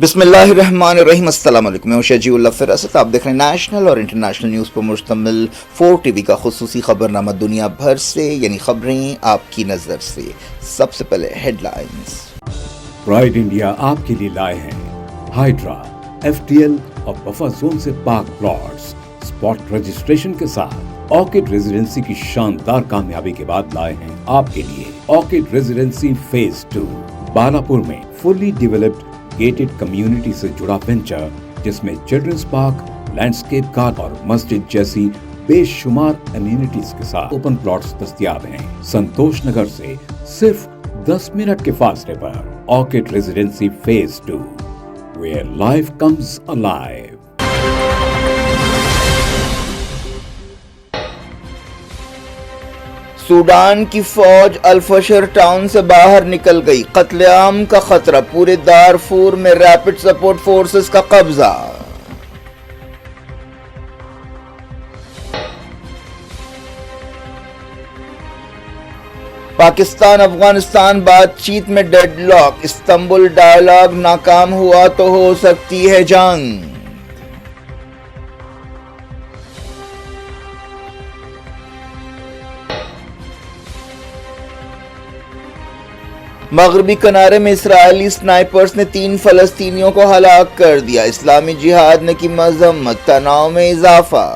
بسم اللہ الرحمن الرحیم۔ السلام علیکم، میں شجیع اللہ فراست۔ آپ دیکھ رہے ہیں نیشنل اور انٹرنیشنل نیوز پر مشتمل 4 ٹی وی کا خصوصی خبرنامہ دنیا بھر سے، یعنی خبریں آپ کی نظر سے۔ سب سے پہلے ہیڈ لائنز۔ پرائڈ انڈیا آپ کے لیے لائے ہیں ہائیڈرا FTL اور بفر زون سے پاک پلاٹس اسپاٹ رجسٹریشن کے ساتھ۔ آرکڈ ریزیڈنسی کی شاندار کامیابی کے بعد لائے ہیں آپ کے لیے آرکڈ ریزیڈنسی فیز 2 بالاپور میں فلی ڈیولپڈ گیٹڈ کمیونٹی سے جڑا وینچر، جس میں چلڈرنز پارک، لینڈسکیپ گارڈن اور مسجد جیسی بے شمار امینٹیز کے ساتھ اوپن پلاٹس دستیاب ہیں۔ سنتوش نگر سے صرف 10 منٹ کے فاصلے پر orchid residency phase 2 where life comes alive۔ Sudan کی فوج الفشر ٹاؤن سے باہر نکل گئی، قتل عام کا خطرہ، پورے دارفور میں ریپڈ سپورٹ فورسز کا قبضہ۔ پاکستان افغانستان بات چیت میں ڈیڈ لاک، استنبول ڈائیلاگ ناکام ہوا تو ہو سکتی ہے جنگ۔ مغربی کنارے میں اسرائیلی سنائپرز نے 3 فلسطینیوں کو ہلاک کر دیا، اسلامی جہاد نے کی مذمت، تناؤ میں اضافہ۔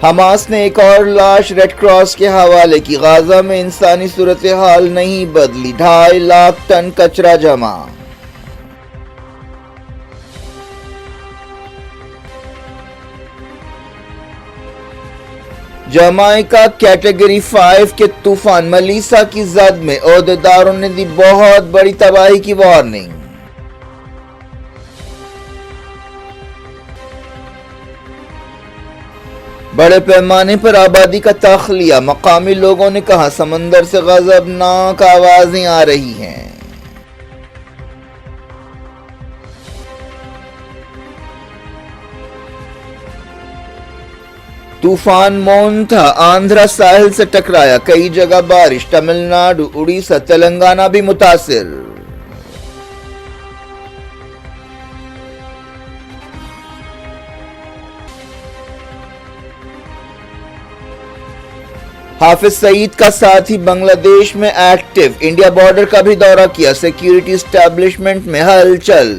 حماس نے ایک اور لاش ریڈ کراس کے حوالے کی، غزہ میں انسانی صورتحال نہیں بدلی، 2.5 لاکھ ٹن کچرا جمع۔ جمائکا کیٹیگری 5 کے طوفان ملیسا کی زد میں، عہدیداروں نے دی بہت بڑی تباہی کی وارننگ۔ بڑے پیمانے پر آبادی کا تخلیہ، مقامی لوگوں نے کہا سمندر سے غضبناک آوازیں آ رہی ہیں۔ طوفان مونتھا آندھرا ساحل سے ٹکرایا، کئی جگہ بارش، تمل ناڈو، اڑیسہ، تلنگانہ بھی متاثر۔ حافظ سعید کا ساتھی بنگلہ دیش میں ایکٹیو، انڈیا بارڈر کا بھی دورہ کیا، سیکیورٹی اسٹیبلشمنٹ میں ہلچل۔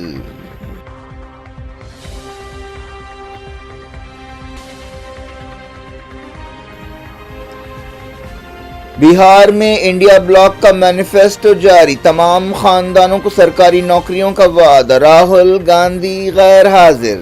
بہار میں انڈیا بلاک کا مینیفیسٹو جاری، تمام خاندانوں کو سرکاری نوکریوں کا وعدہ، راہل گاندھی غیر حاضر۔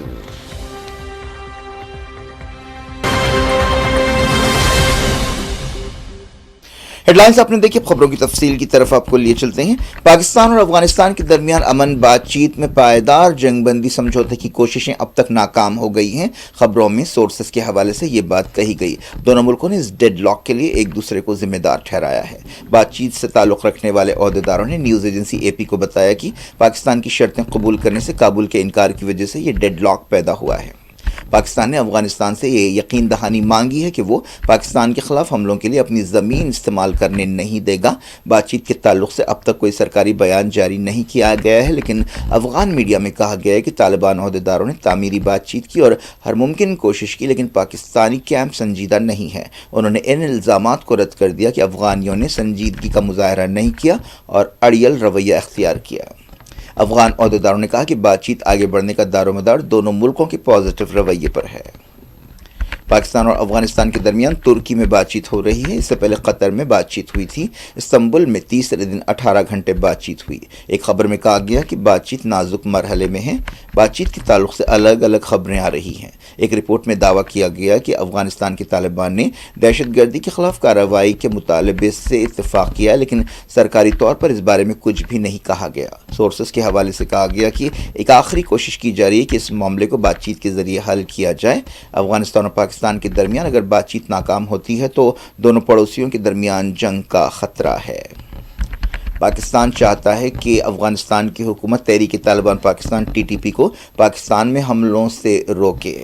ہیڈ لائنز آپ نے دیکھی، خبروں کی تفصیل کی طرف آپ کو لیے چلتے ہیں۔ پاکستان اور افغانستان کے درمیان امن بات چیت میں پائیدار جنگ بندی سمجھوتے کی کوششیں اب تک ناکام ہو گئی ہیں۔ خبروں میں سورسز کے حوالے سے یہ بات کہی گئی، دونوں ملکوں نے اس ڈیڈ لاک کے لیے ایک دوسرے کو ذمہ دار ٹھہرایا ہے۔ بات چیت سے تعلق رکھنے والے عہدیداروں نے نیوز ایجنسی AP کو بتایا کہ پاکستان کی شرطیں قبول کرنے سے کابل کے انکار کی وجہ سے یہ ڈیڈ لاک پیدا ہوا ہے۔ پاکستان نے افغانستان سے یہ یقین دہانی مانگی ہے کہ وہ پاکستان کے خلاف حملوں کے لیے اپنی زمین استعمال کرنے نہیں دے گا۔ بات چیت کے تعلق سے اب تک کوئی سرکاری بیان جاری نہیں کیا گیا ہے، لیکن افغان میڈیا میں کہا گیا ہے کہ طالبان عہدیداروں نے تعمیری بات چیت کی اور ہر ممکن کوشش کی، لیکن پاکستانی کیمپ سنجیدہ نہیں ہے۔ انہوں نے ان الزامات کو رد کر دیا کہ افغانیوں نے سنجیدگی کا مظاہرہ نہیں کیا اور اڑیل رویہ اختیار کیا۔ افغان عہدیداروں نے کہا کہ بات چیت آگے بڑھنے کا دار و مدار دونوں ملکوں کے پازیٹو رویے پر ہے۔ پاکستان اور افغانستان کے درمیان ترکی میں بات چیت ہو رہی ہے، اس سے پہلے قطر میں بات چیت ہوئی تھی۔ استنبول میں تیسرے دن 18 گھنٹے بات چیت ہوئی۔ ایک خبر میں کہا گیا کہ بات چیت نازک مرحلے میں ہے، بات چیت کے تعلق سے الگ الگ خبریں آ رہی ہیں۔ ایک رپورٹ میں دعویٰ کیا گیا کہ افغانستان کے طالبان نے دہشت گردی کے خلاف کارروائی کے مطالبے سے اتفاق کیا، لیکن سرکاری طور پر اس بارے میں کچھ بھی نہیں کہا گیا۔ سورسز کے حوالے سے کہا گیا کہ ایک آخری کوشش کی جا رہی ہے کہ اس معاملے کو بات چیت کے ذریعے حل کیا جائے۔ افغانستان اور پاکستان کے درمیان اگر بات چیت ناکام ہوتی ہے تو دونوں پڑوسیوں کے درمیان جنگ کا خطرہ ہے۔ پاکستان چاہتا ہے کہ افغانستان کی حکومت تحریک طالبان پاکستان TTP کو پاکستان میں حملوں سے روکے۔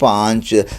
5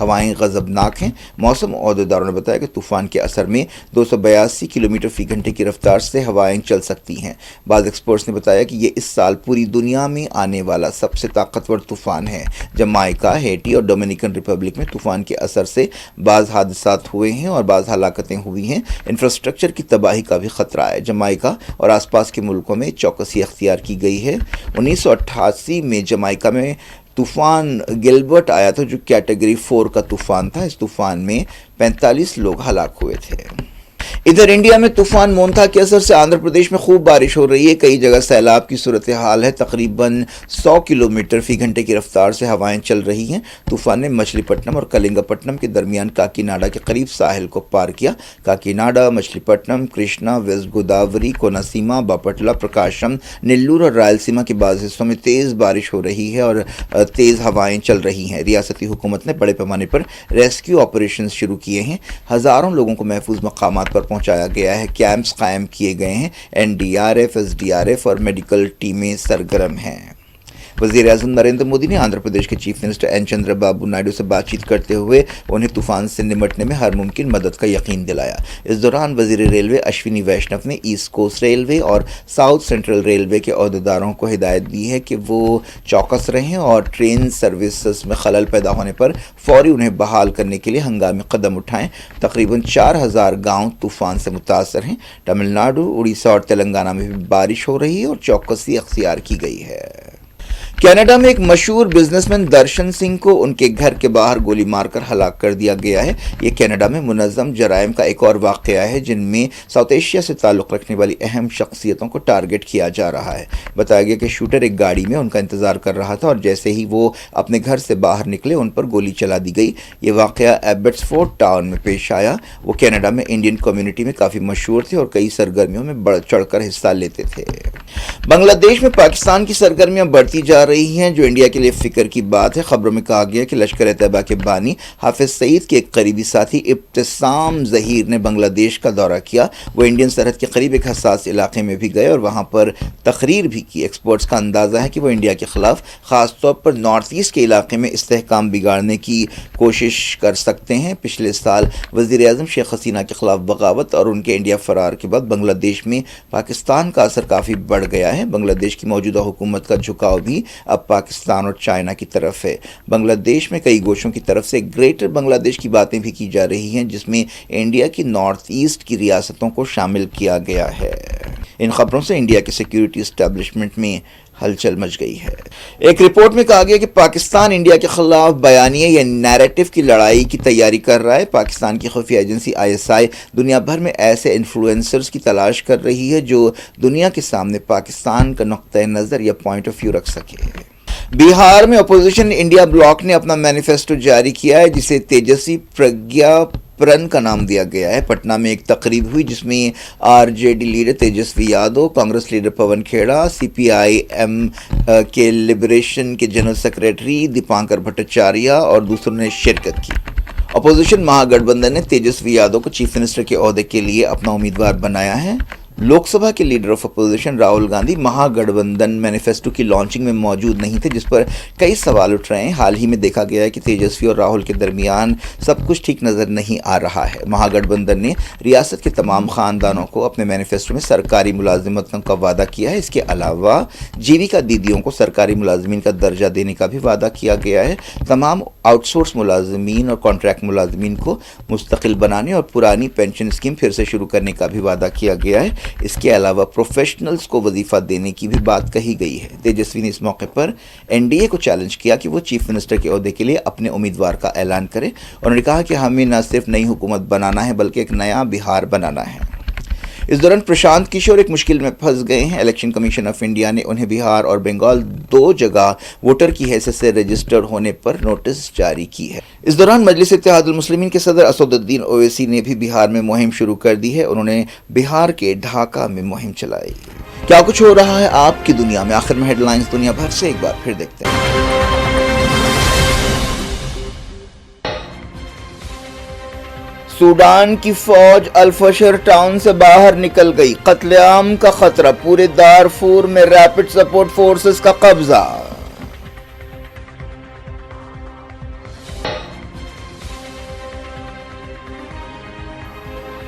ہوائیں غضبناک ہیں۔ موسم عہدیداروں نے بتایا کہ طوفان کے اثر میں 282 کلومیٹر فی گھنٹے کی رفتار سے ہوائیں چل سکتی ہیں۔ بعض ایکسپرٹس نے بتایا کہ یہ اس سال پوری دنیا میں آنے والا سب سے طاقتور طوفان ہے۔ جمائکا، ہیٹی اور ڈومینیکن ریپبلک میں طوفان کے اثر سے بعض حادثات ہوئے ہیں اور بعض ہلاکتیں ہوئی ہیں۔ انفراسٹرکچر کی تباہی کا بھی خطرہ ہے۔ جمائکا اور آس پاس کے ملکوں میں چوکسی اختیار کی گئی ہے۔ 1988 میں جمائکا میں طوفان گلبرٹ آیا تھا جو کیٹیگری 4 کا طوفان تھا۔ اس طوفان میں 45 لوگ ہلاک ہوئے تھے۔ ادھر انڈیا میں طوفان مونتھا کے اثر سے آندھرا پردیش میں خوب بارش ہو رہی ہے۔ کئی جگہ سیلاب کی صورتحال ہے۔ تقریباً 100 کلومیٹر فی گھنٹے کی رفتار سے ہوائیں چل رہی ہیں۔ طوفان نے مچلی پٹنم اور کلنگا پٹنم کے درمیان کاکیناڈا کے قریب ساحل کو پار کیا۔ کاکیناڈا، مچلی پٹنم، کرشنا، ویسٹ گوداوری، کوناسیما، باپٹلہ، پرکاشم، نیلور اور رائلسیما کے بعض حصوں میں تیز بارش ہو رہی ہے اور تیز ہوائیں چل رہی ہیں۔ ریاستی حکومت نے بڑے پیمانے پر ریسکیو آپریشنز شروع کیے ہیں۔ ہزاروں لوگوں کو محفوظ مقامات پر پہنچایا گیا ہے۔ کیمپس قائم کیے گئے ہیں۔ NDRF، SDRF اور میڈیکل ٹیمیں سرگرم ہیں۔ وزیر اعظم نریندر مودی نے آندھرا پردیش کے chief minister N Chandra Babu Naidu سے بات چیت کرتے ہوئے انہیں طوفان سے نمٹنے میں ہر ممکن مدد کا یقین دلایا۔ اس دوران وزیر ریلوے اشونی ویشنو نے ایسٹ کوسٹ ریلوے اور ساؤتھ سینٹرل ریلوے کے عہدیداروں کو ہدایت دی ہے کہ وہ چوکس رہیں اور ٹرین سروسز میں خلل پیدا ہونے پر فوری انہیں بحال کرنے کے لیے ہنگامی قدم اٹھائیں۔ تقریباً 4000 گاؤں طوفان سے متاثر ہیں۔ تمل ناڈو، اڑیسہ اور تلنگانہ میں بھی بارش ہو رہی ہے اور چوکسی اختیار کی گئی ہے۔ کینیڈا میں ایک مشہور بزنس مین درشن سنگھ کو ان کے گھر کے باہر گولی مار کر ہلاک کر دیا گیا ہے۔ یہ کینیڈا میں منظم جرائم کا ایک اور واقعہ ہے جن میں ساؤتھ ایشیا سے تعلق رکھنے والی اہم شخصیتوں کو ٹارگٹ کیا جا رہا ہے۔ بتایا گیا کہ شوٹر ایک گاڑی میں ان کا انتظار کر رہا تھا اور جیسے ہی وہ اپنے گھر سے باہر نکلے ان پر گولی چلا دی گئی۔ یہ واقعہ ایبٹسفورڈ ٹاؤن میں پیش آیا۔ وہ کینیڈا میں انڈین کمیونٹی میں کافی مشہور تھے اور کئی سرگرمیوں میں بڑھ چڑھ کر حصہ لیتے تھے۔ بنگلہ دیش میں پاکستان کی سرگرمیاں بڑھتی جا رہی ہیں جو انڈیا کے لیے فکر کی بات ہے۔ خبروں میں کہا گیا کہ لشکر طیبہ کے بانی حافظ سعید کے ایک قریبی ساتھی ابتسام ظہیر نے بنگلہ دیش کا دورہ کیا۔ وہ انڈین سرحد کے قریب ایک حساس علاقے میں بھی گئے اور وہاں پر تقریر بھی کی۔ ایکسپرٹس کا اندازہ ہے کہ وہ انڈیا کے خلاف خاص طور پر نارتھ ایسٹ کے علاقے میں استحکام بگاڑنے کی کوشش کر سکتے ہیں۔ پچھلے سال وزیر اعظم شیخ حسینہ کے خلاف بغاوت اور ان کے انڈیا فرار کے بعد بنگلہ دیش میں پاکستان کا اثر کافی بڑھ گیا ہے۔ بنگلہ دیش کی موجودہ حکومت کا جھکاؤ بھی اب پاکستان اور چائنا کی طرف ہے۔ بنگلہ دیش میں کئی گوشوں کی طرف سے گریٹر بنگلہ دیش کی باتیں بھی کی جا رہی ہیں جس میں انڈیا کی نارتھ ایسٹ کی ریاستوں کو شامل کیا گیا ہے۔ ان خبروں سے انڈیا کے سیکیورٹی اسٹیبلشمنٹ میں ہلچل مچ گئی ہے۔ ایک رپورٹ میں کہا گیا کہ پاکستان انڈیا کے خلاف بیانیے یا نیریٹو کی لڑائی کی تیاری کر رہا ہے۔ پاکستان کی خفیہ ایجنسی ISI دنیا بھر میں ایسے انفلوئنسرز کی تلاش کر رہی ہے جو دنیا کے سامنے پاکستان کا نقطہ نظر یا پوائنٹ آف ویو رکھ سکے۔ بہار میں اپوزیشن انڈیا بلاک نے اپنا مینیفیسٹو جاری کیا ہے جسے تیجسوی پرگیا پرن کا نام دیا گیا ہے۔ پٹنہ میں ایک تقریب ہوئی جس میں RJD leader Tejashwi Yadav, Congress leader Pawan Khera, CPIM کے لبریشن کے جنرل سیکریٹری دیپانکر بھٹاچاریہ اور دوسروں نے شرکت کی۔ اپوزیشن مہا گٹھ بندھن نے تیجسوی یادو کو چیف منسٹر کے عہدے کے لیے اپنا امیدوار بنایا ہے۔ لوک سبھا کے leader of opposition Rahul Gandhi Mahagathbandhan manifesto کی لانچنگ میں موجود نہیں تھے جس پر کئی سوال اٹھ رہے ہیں۔ حال ہی میں دیکھا گیا ہے کہ تیجسوی اور راہل کے درمیان سب کچھ ٹھیک نظر نہیں آ رہا ہے۔ مہا گٹھ بندھن نے ریاست کے تمام خاندانوں کو اپنے مینیفیسٹو میں سرکاری ملازمتوں کا وعدہ کیا ہے۔ اس کے علاوہ جیویکا دیدیوں کو سرکاری ملازمین کا درجہ دینے کا بھی وعدہ کیا گیا ہے۔ تمام آؤٹ سورس ملازمین اور کانٹریکٹ ملازمین کو مستقل بنانے اور پرانی پینشن اسکیم پھر سے شروع کرنے کا بھی وعدہ کیا گیا ہے۔ اس کے علاوہ پروفیشنلز کو وظیفہ دینے کی بھی بات کہی گئی ہے۔ تیجسوی نے اس موقع پر NDA کو چیلنج کیا کہ وہ چیف منسٹر کے عہدے کے لیے اپنے امیدوار کا اعلان کرے۔ انہوں نے کہا کہ ہمیں نہ صرف نئی حکومت بنانا ہے بلکہ ایک نیا بہار بنانا ہے۔ اس دوران پرشانت کشور ایک مشکل میں پھنس گئے ہیں۔ الیکشن کمیشن آف انڈیا نے انہیں بہار اور بنگال دو جگہ ووٹر کی حیثیت سے رجسٹرڈ ہونے پر نوٹس جاری کی ہے۔ اس دوران مجلس اتحاد المسلمین کے صدر اسد الدین اویسی نے بھی بہار میں مہم شروع کر دی ہے۔ انہوں نے بہار کے ڈھاکہ میں مہم چلائی۔ کیا کچھ ہو رہا ہے آپ کی دنیا میں؟ آخر میں ہیڈ لائنز دنیا بھر سے ایک بار پھر دیکھتے ہیں۔ سوڈان کی فوج الفشر ٹاؤن سے باہر نکل گئی، قتل عام کا خطرہ، پورے دارفور میں ریپڈ سپورٹ فورسز کا قبضہ۔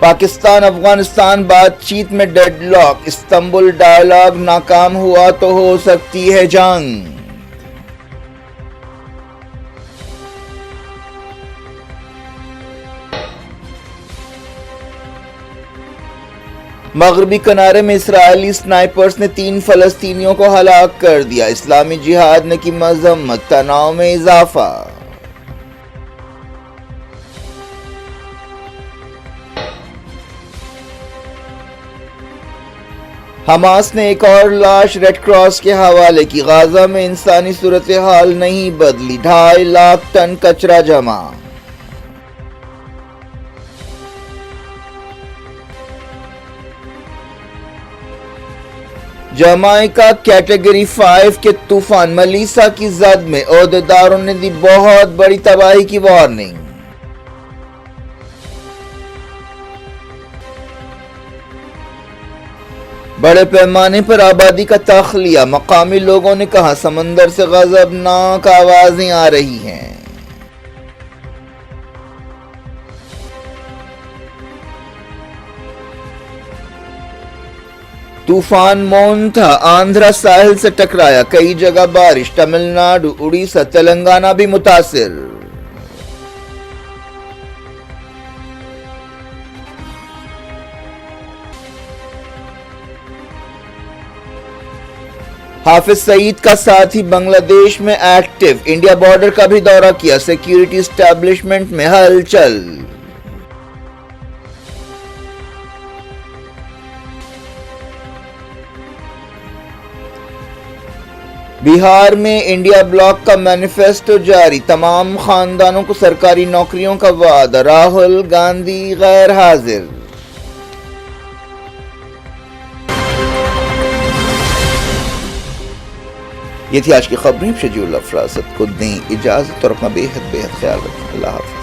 پاکستان افغانستان بات چیت میں ڈیڈ لاک، استنبول ڈائیلاگ ناکام ہوا تو ہو سکتی ہے جنگ۔ مغربی کنارے میں اسرائیلی سنائپرز نے 3 فلسطینیوں کو ہلاک کر دیا، اسلامی جہاد نے کی مذمت، تناؤ میں اضافہ۔ حماس نے ایک اور لاش ریڈ کراس کے حوالے کی، غزہ میں انسانی صورتحال نہیں بدلی، 2.5 لاکھ ٹن کچرا جمع۔ جمائکا کیٹیگری 5 کے طوفان ملیسا کی زد میں، عہدیداروں نے دی بہت بڑی تباہی کی وارننگ۔ بڑے پیمانے پر آبادی کا تخلیہ، مقامی لوگوں نے کہا سمندر سے غضبناک آوازیں آ رہی ہیں۔ طوفان مونتھا آندھرا ساحل سے ٹکرایا، کئی جگہ بارش، تمل ناڈو، اڑیسہ، تلنگانہ بھی متاثر۔ حافظ سعید کا ساتھی بنگلہ دیش میں ایکٹیو، انڈیا بارڈر کا بھی دورہ کیا، سیکیورٹی اسٹیبلشمنٹ میں ہلچل۔ بہار میں انڈیا بلاک کا مینیفیسٹو جاری، تمام خاندانوں کو سرکاری نوکریوں کا وعدہ، راہل گاندھی غیر حاضر۔ یہ تھی آج کی خبریں، شجیع اللہ فراست کو دیں اجازت اور اپنا بے حد خیال رکھیں۔ اللہ حافظ۔